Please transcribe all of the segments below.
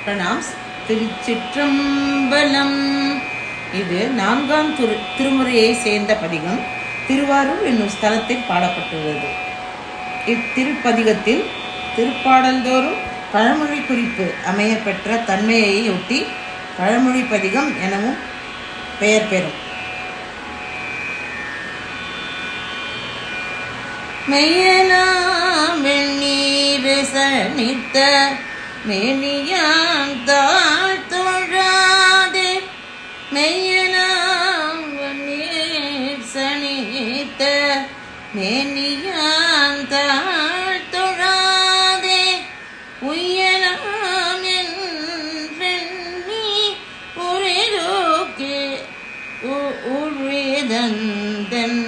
Pranams. திருச்சிற்றம்பலம். இது 4ஆம் திருமுறையை சேர்ந்த பதிகம். திருவாரூர் என்னும் ஸ்தலத்தில் பாடப்பட்டுள்ளது. இத்திருப்பதிகத்தில் திருப்பாடல்தோறும் பழமொழி குறிப்பு அமைய பெற்ற தன்மையை ஒட்டி பழமொழி பதிகம் எனவும் பெயர் பெறும். மெய்யலாம் வெண்ணீர் சனித்த மேனியான் தாழ் தொழாதே, மெய்யலாம் வெண்ணீர் சனித்த மேனியான் தாழ் தொழாதே, உய்யலாம் என்றெண்ணி உரிதோக்கே உழிதந்தன்,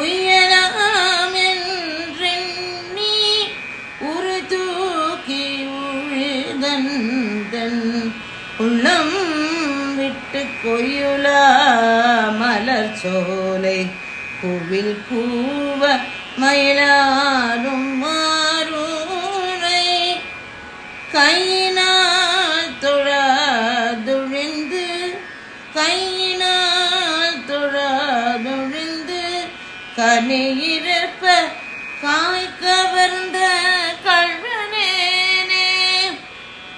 உய்யலாம் என்றெண்ணி உறுதூக்கி உழிதந்தன், உள்ளம் விட்டு கொய்யுலா மலர் சோலை கோவில் கூவ மயிலாடும் மாறூரை, கையினால் தொழாதுழிந்து கையினால் தொழாதுழிந்து கனியிறப்ப காய் கவர்ந்த கள்வனேனே,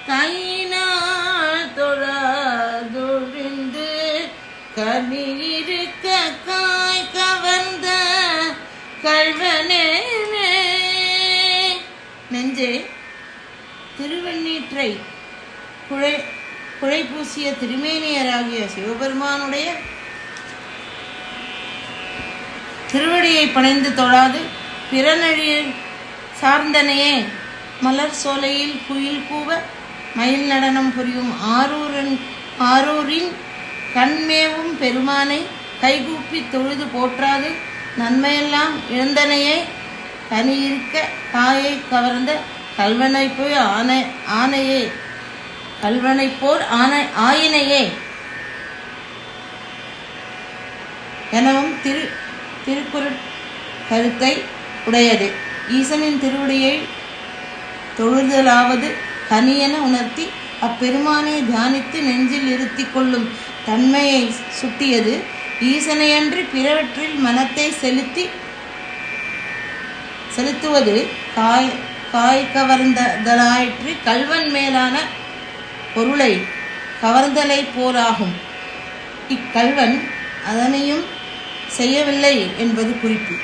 கையினால் தொழாதுழிந்து கனியிருக்க காய் கவர்ந்த கள்வனேனே. நெஞ்சே, திருவெண்ணீற்றை குழை பூசிய திருமேனியராகிய சிவபெருமானுடைய திருவடியை பணிந்து தொழாது பிறனழியை சார்ந்தனையே, மலர் சோலையில் குயில் கூவ மயில் நடனம் புரியும் ஆரூரின் கண்மேவும் பெருமானை கைகூப்பி தொழுது போற்றாது நன்மையெல்லாம் இழந்தனையே, கனியிருக்க காயை கவர்ந்த கல்வனை போய் ஆனையே கல்வனை போர் ஆயினையே எனவும் திருக்குறள் கருத்தை உடையது. ஈசனின் திருவடியை தொழுதலாவது கனியென உணர்த்தி அப்பெருமானை தியானித்து நெஞ்சில் இருத்தி கொள்ளும் தன்மையை சுட்டியது. ஈசனையன்றி பிறவற்றில் மனத்தை செலுத்துவது காய் கவர்ந்தலாயிற்று கல்வன் மேலான பொருளை கவர்ந்தலை போராகும். இக்கல்வன் அதனையும் செய்யவில்லை என்பது குறிப்பு.